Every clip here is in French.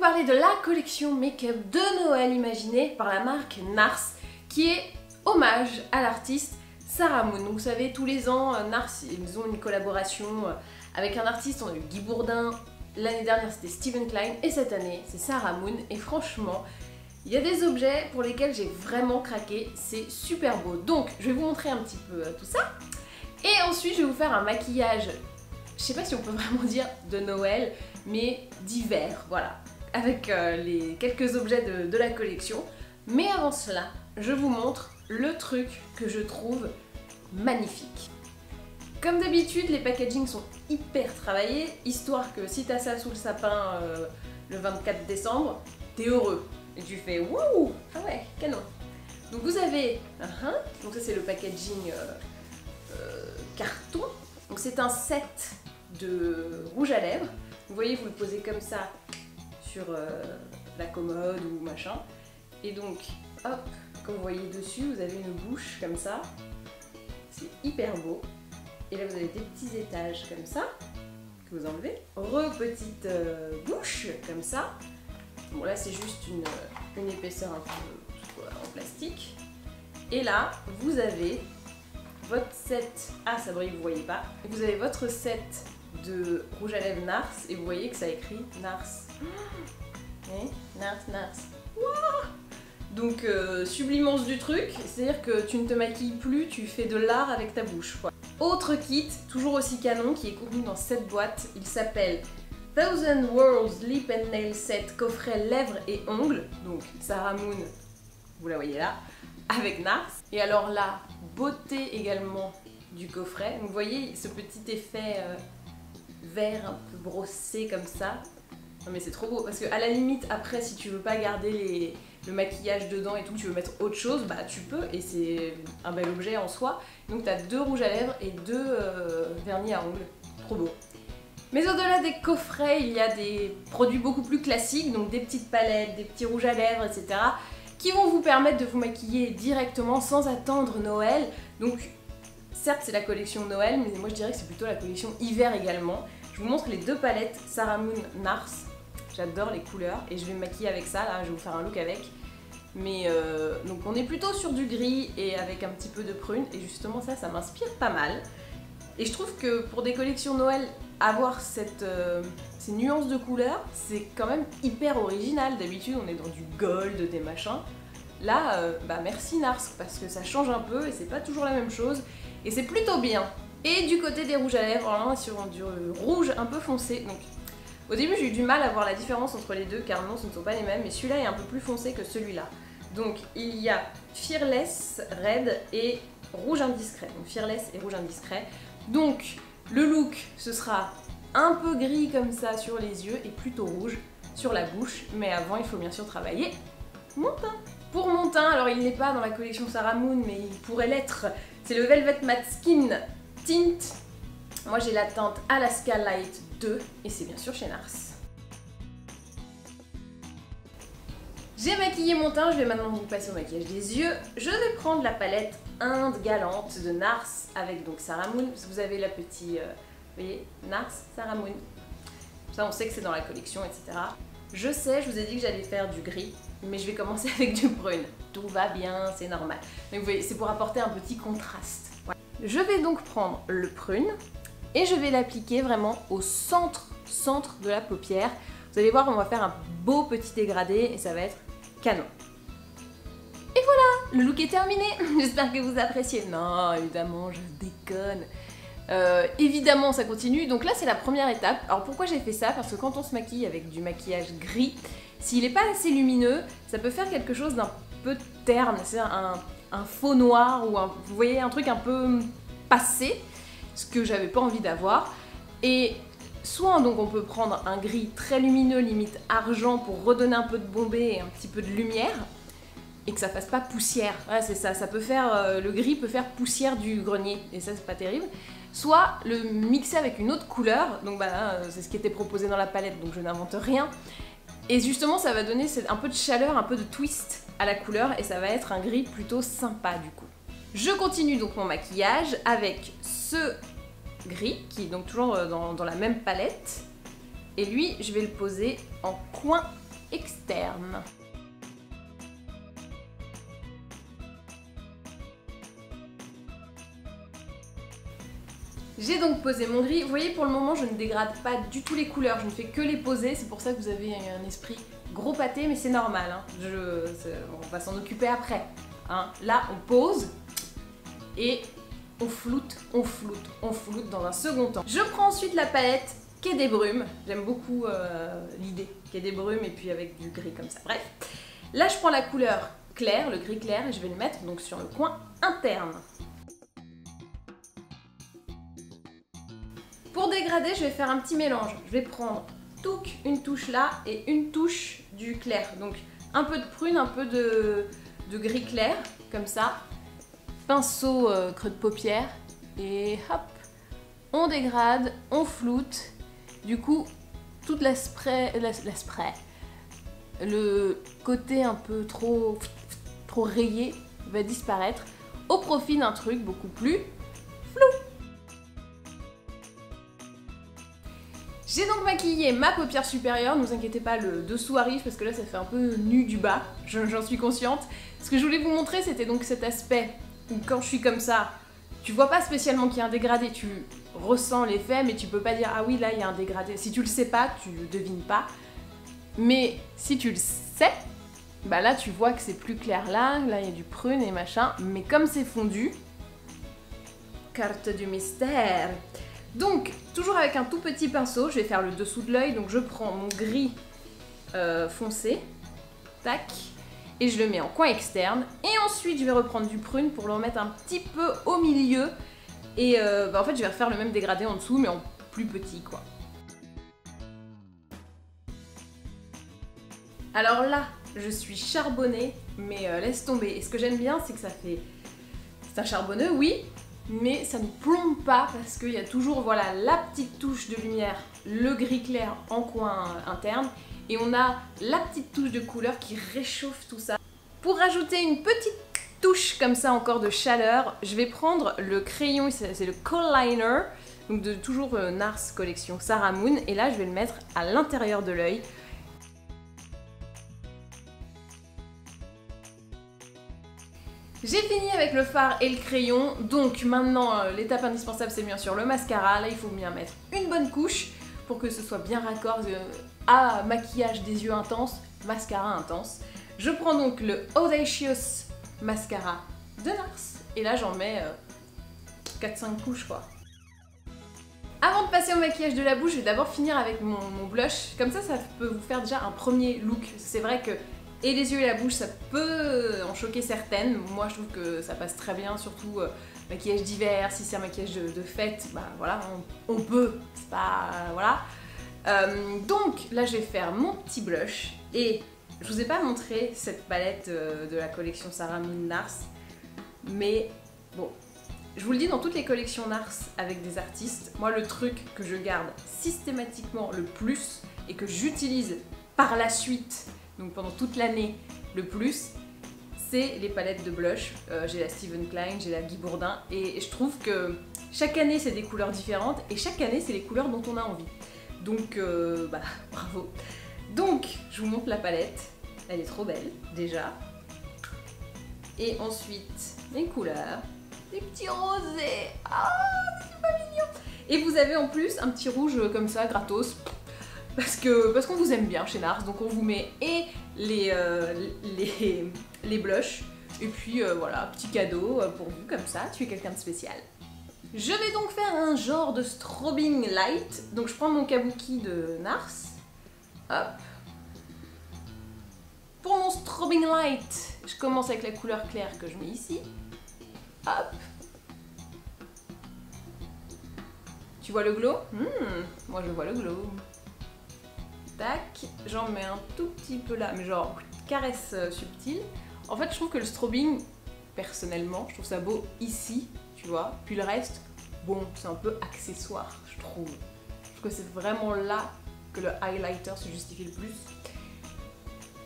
parler de la collection make-up de Noël imaginée par la marque NARS, qui est hommage à l'artiste Sarah Moon. Donc, vous savez, tous les ans, NARS, ils ont une collaboration avec un artiste. On a eu Guy Bourdin, l'année dernière c'était Steven Klein, et cette année c'est Sarah Moon. Et franchement, il y a des objets pour lesquels j'ai vraiment craqué, c'est super beau. Donc, je vais vous montrer un petit peu tout ça. Et ensuite, je vais vous faire un maquillage, je sais pas si on peut vraiment dire de Noël, mais d'hiver, voilà, avec les quelques objets de la collection. Mais avant cela, je vous montre le truc que je trouve magnifique. Comme d'habitude, les packagings sont hyper travaillés, histoire que si t'as ça sous le sapin le 24 décembre, t'es heureux. Et tu fais wouh, ah ouais, canon. Donc vous avez, donc ça c'est le packaging carton. Donc c'est un set de rouge à lèvres. Vous voyez, vous le posez comme ça sur la commode ou machin. Et donc, hop, comme vous voyez dessus, vous avez une bouche comme ça. C'est hyper beau. Et là, vous avez des petits étages comme ça, que vous enlevez. Petite bouche comme ça. Bon, là, c'est juste une épaisseur un peu en plastique. Et là, vous avez votre set. Ah, ça brille, vous voyez pas. Vous avez votre set de rouge à lèvres NARS. Et vous voyez que ça écrit NARS. NARS, NARS. Wow, donc, sublimance du truc, c'est-à-dire que tu ne te maquilles plus, tu fais de l'art avec ta bouche, quoi. Autre kit, toujours aussi canon, qui est contenu dans cette boîte, il s'appelle Thousand Worlds Lip and Nail Set, coffret lèvres et ongles, donc Sarah Moon, vous la voyez là, avec NARS. Et alors la beauté également du coffret, donc vous voyez ce petit effet vert un peu brossé comme ça. Non mais c'est trop beau, parce que à la limite après si tu veux pas garder le maquillage dedans et tout, tu veux mettre autre chose, bah tu peux, et c'est un bel objet en soi. Donc t'as 2 rouges à lèvres et 2 vernis à ongles, trop beau. Mais au-delà des coffrets, il y a des produits beaucoup plus classiques, donc des petites palettes, des petits rouges à lèvres, etc. qui vont vous permettre de vous maquiller directement sans attendre Noël. Donc certes c'est la collection Noël, mais moi je dirais que c'est plutôt la collection hiver également. Je vous montre les 2 palettes Sarah Moon NARS. J'adore les couleurs et je vais me maquiller avec ça, là je vais vous faire un look avec. Mais donc on est plutôt sur du gris et avec un petit peu de prune, et justement ça m'inspire pas mal. Et je trouve que pour des collections Noël, avoir ces nuances de couleurs, c'est quand même hyper original. D'habitude on est dans du gold, des machins. Là, bah merci NARS, parce que ça change un peu et c'est pas toujours la même chose. Et c'est plutôt bien. Et du côté des rouges à lèvres, on est sur du rouge un peu foncé. Donc au début j'ai eu du mal à voir la différence entre les deux, car non, ce ne sont pas les mêmes, mais celui-là est un peu plus foncé que celui-là. Donc il y a Fearless Red et Rouge Indiscret. Donc Fearless et Rouge Indiscret. Donc le look, ce sera un peu gris comme ça sur les yeux et plutôt rouge sur la bouche. Mais avant, il faut bien sûr travailler mon teint. Pour mon teint, alors il n'est pas dans la collection Sarah Moon, mais il pourrait l'être. C'est le Velvet Matte Skin Tint. Moi j'ai la teinte Alaska Light 2 et c'est bien sûr chez NARS. J'ai maquillé mon teint, je vais maintenant vous passer au maquillage des yeux. Je vais prendre la palette Inde Galante de NARS avec donc Sarah Moon. Vous avez la petite, vous voyez, NARS, Sarah Moon. Ça on sait que c'est dans la collection, etc. Je sais, je vous ai dit que j'allais faire du gris, mais je vais commencer avec du brune. Tout va bien, c'est normal. Mais vous voyez, c'est pour apporter un petit contraste. Voilà. Je vais donc prendre le prune et je vais l'appliquer vraiment au centre de la paupière. Vous allez voir, on va faire un beau petit dégradé et ça va être canon. Et voilà, le look est terminé. J'espère que vous appréciez. Non, évidemment, je déconne. Évidemment, ça continue. Donc là, c'est la première étape. Alors pourquoi j'ai fait ça? Parce que quand on se maquille avec du maquillage gris, s'il n'est pas assez lumineux, ça peut faire quelque chose d'un peu terne. C'est un faux noir ou vous voyez, un truc un peu passé, ce que j'avais pas envie d'avoir. Et soit donc on peut prendre un gris très lumineux, limite argent, pour redonner un peu de bombé et un petit peu de lumière, et que ça fasse pas poussière. Ouais, c'est ça, ça peut faire, le gris peut faire poussière du grenier, et ça c'est pas terrible. Soit le mixer avec une autre couleur, donc bah c'est ce qui était proposé dans la palette, donc je n'invente rien. Et justement ça va donner un peu de chaleur, un peu de twist à la couleur, et ça va être un gris plutôt sympa du coup. Je continue donc mon maquillage avec ce gris, qui est donc toujours dans la même palette. Et lui, je vais le poser en coin externe. J'ai donc posé mon gris. Vous voyez, pour le moment, je ne dégrade pas du tout les couleurs. Je ne fais que les poser. C'est pour ça que vous avez un esprit gros pâté, mais c'est normal. Hein. On va s'en occuper après. Hein. Là, on pose et on floute, on floute, on floute dans un second temps. Je prends ensuite la palette Quai des Brumes. J'aime beaucoup l'idée. Quai des Brumes et puis avec du gris comme ça. Bref. Là, je prends la couleur claire, le gris clair, et je vais le mettre donc sur le coin interne. Pour dégrader, je vais faire un petit mélange. Je vais prendre une touche là et une touche du clair. Donc un peu de prune, un peu de gris clair, comme ça. Pinceau creux de paupière. Et hop, on dégrade, on floute. Du coup, toute le côté un peu trop rayé va disparaître au profit d'un truc beaucoup plus flou. J'ai donc maquillé ma paupière supérieure, ne vous inquiétez pas, le dessous arrive parce que là ça fait un peu nu du bas, j'en suis consciente. Ce que je voulais vous montrer, c'était donc cet aspect où quand je suis comme ça, tu vois pas spécialement qu'il y a un dégradé, tu ressens l'effet mais tu peux pas dire ah oui là il y a un dégradé. Si tu le sais pas, tu le devines pas. Mais si tu le sais, bah là tu vois que c'est plus clair là il y a du prune et machin, mais comme c'est fondu, carte du mystère. Donc, toujours avec un tout petit pinceau, je vais faire le dessous de l'œil, donc je prends mon gris foncé, tac, et je le mets en coin externe, et ensuite je vais reprendre du prune pour le remettre un petit peu au milieu, et en fait je vais refaire le même dégradé en dessous, mais en plus petit quoi. Alors là, je suis charbonnée, mais laisse tomber, et ce que j'aime bien, c'est que ça fait... C'est un charbonneux, oui, mais ça ne plombe pas parce qu'il y a toujours voilà, la petite touche de lumière, le gris clair en coin interne, et on a la petite touche de couleur qui réchauffe tout ça. Pour rajouter une petite touche comme ça encore de chaleur, je vais prendre le crayon, c'est le Kohl Liner, donc de toujours NARS collection Sarah Moon, et là je vais le mettre à l'intérieur de l'œil. J'ai fini avec le fard et le crayon, donc maintenant l'étape indispensable c'est bien sûr le mascara. Là il faut bien mettre une bonne couche pour que ce soit bien raccord à maquillage des yeux intenses, mascara intense. Je prends donc le Audacious Mascara de NARS et là j'en mets 4-5 couches quoi. Avant de passer au maquillage de la bouche, je vais d'abord finir avec mon blush, comme ça peut vous faire déjà un premier look. C'est vrai que et les yeux et la bouche, ça peut en choquer certaines. Moi, je trouve que ça passe très bien, surtout maquillage d'hiver. Si c'est un maquillage de fête, bah voilà, on peut. C'est pas... voilà. Donc, là, je vais faire mon petit blush. Et je vous ai pas montré cette palette de la collection Sarah Moon NARS. Mais bon, je vous le dis, dans toutes les collections NARS avec des artistes, moi, le truc que je garde systématiquement le plus et que j'utilise par la suite, donc pendant toute l'année le plus, c'est les palettes de blush. J'ai la Steven Klein, j'ai la Guy Bourdin, et je trouve que chaque année c'est des couleurs différentes, et chaque année c'est les couleurs dont on a envie. Donc bah bravo. Donc je vous montre la palette, elle est trop belle déjà. Et ensuite les couleurs, les petits rosés, ah c'est pas mignon. Et vous avez en plus un petit rouge comme ça, gratos. Parce qu'on vous aime bien chez NARS, donc on vous met et les blushs, et puis voilà, petit cadeau pour vous, comme ça, tu es quelqu'un de spécial. Je vais donc faire un genre de strobing light, donc je prends mon kabuki de NARS, hop. Pour mon strobing light, je commence avec la couleur claire que je mets ici, hop. Tu vois le glow? Moi je vois le glow. Tac, j'en mets un tout petit peu là, mais genre caresse subtile. En fait, je trouve que le strobing, personnellement, je trouve ça beau ici, tu vois. Puis le reste, bon, c'est un peu accessoire, je trouve. Je trouve que c'est vraiment là que le highlighter se justifie le plus.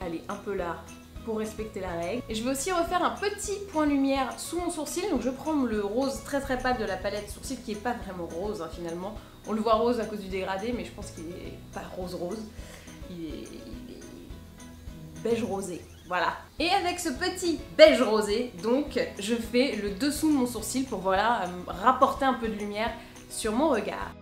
Allez, un peu là pour respecter la règle. Et je vais aussi refaire un petit point lumière sous mon sourcil. Donc je prends le rose très très pâle de la palette sourcil qui est pas vraiment rose hein, finalement. On le voit rose à cause du dégradé, mais je pense qu'il est pas rose rose. Il est beige rosé. Voilà. Et avec ce petit beige rosé, donc, je fais le dessous de mon sourcil pour voilà, rapporter un peu de lumière sur mon regard.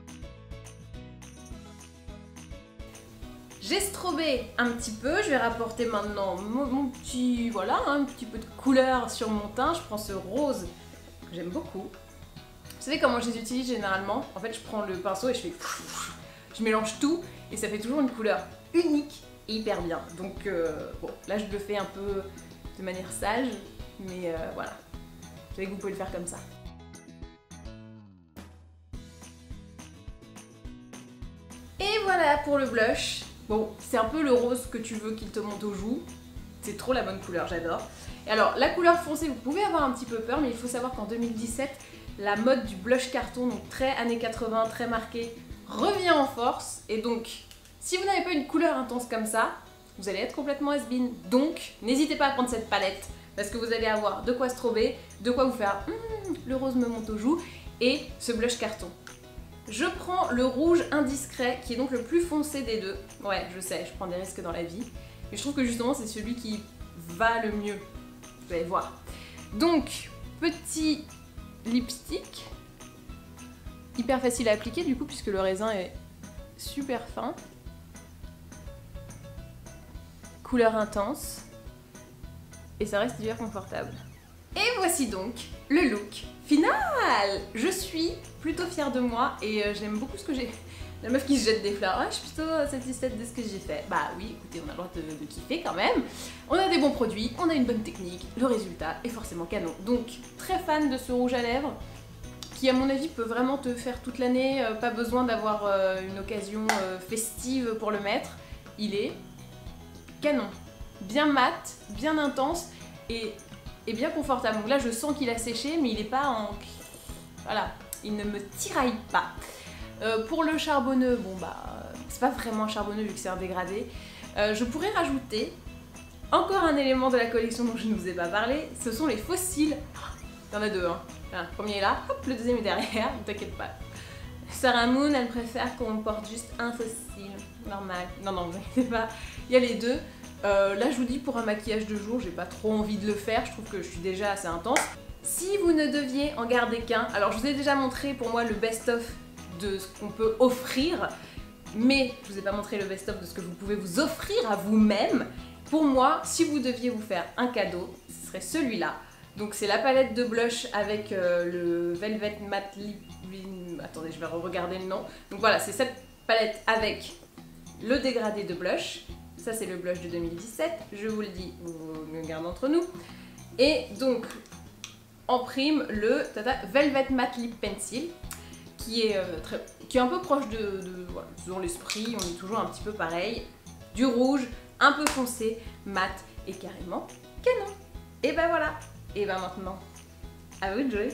J'ai strobé un petit peu, je vais rapporter maintenant mon petit, voilà, un petit peu de couleur sur mon teint. Je prends ce rose que j'aime beaucoup. Vous savez comment je les utilise généralement? En fait, je prends le pinceau et je fais... Je mélange tout et ça fait toujours une couleur unique et hyper bien. Donc, bon, là je le fais un peu de manière sage, mais voilà. Vous savez que vous pouvez le faire comme ça. Et voilà pour le blush. Bon, c'est un peu le rose que tu veux qu'il te monte aux joues. C'est trop la bonne couleur, j'adore. Et alors, la couleur foncée, vous pouvez avoir un petit peu peur, mais il faut savoir qu'en 2017, la mode du blush carton, donc très années 80, très marqué, revient en force. Et donc, si vous n'avez pas une couleur intense comme ça, vous allez être complètement has-been. Donc, n'hésitez pas à prendre cette palette, parce que vous allez avoir de quoi strober, de quoi vous faire le rose me monte aux joues, et ce blush carton. Je prends le rouge indiscret, qui est donc le plus foncé des deux. Ouais, je sais, je prends des risques dans la vie. Mais je trouve que justement, c'est celui qui va le mieux. Vous allez voir. Donc, petit lipstick. Hyper facile à appliquer du coup, puisque le raisin est super fin. Couleur intense. Et ça reste hyper confortable. Et voici donc le look final. Je suis plutôt fière de moi et j'aime beaucoup ce que j'ai... La meuf qui se jette des fleurs, je suis plutôt satisfaite de ce que j'ai fait. Bah oui, écoutez, on a le droit de kiffer quand même. On a des bons produits, on a une bonne technique, le résultat est forcément canon. Donc très fan de ce rouge à lèvres qui à mon avis peut vraiment te faire toute l'année, pas besoin d'avoir une occasion festive pour le mettre. Il est canon, bien mat, bien intense et bien confortable. Donc là je sens qu'il a séché mais il n'est pas en... Voilà, il ne me tiraille pas. Pour le charbonneux, bon bah c'est pas vraiment un charbonneux vu que c'est un dégradé. Je pourrais rajouter encore un élément de la collection dont je ne vous ai pas parlé, ce sont les fossiles. Il y en a deux, hein. Voilà, le premier est là, hop, le deuxième est derrière, ne t'inquiète pas. Sarah Moon, elle préfère qu'on porte juste un fossile, normal. Non, non, vous inquiétez pas, il y a les deux. Là je vous dis, pour un maquillage de jour, j'ai pas trop envie de le faire, je trouve que je suis déjà assez intense. Si vous ne deviez en garder qu'un, alors je vous ai déjà montré pour moi le best-of de ce qu'on peut offrir, mais je vous ai pas montré le best-of de ce que vous pouvez vous offrir à vous-même. Pour moi, si vous deviez vous faire un cadeau, ce serait celui-là. Donc c'est la palette de blush avec le Velvet Matte Lip... Attendez, je vais regarder le nom. Donc voilà, c'est cette palette avec le dégradé de blush. Ça c'est le blush de 2017, je vous le dis, vous le gardez entre nous. Et donc, en prime, le Velvet Matte Lip Pencil, qui est un peu proche de voilà, dans l'esprit, on est toujours un petit peu pareil. Du rouge, un peu foncé, mat et carrément canon. Et ben voilà. Et ben maintenant, à vous de jouer.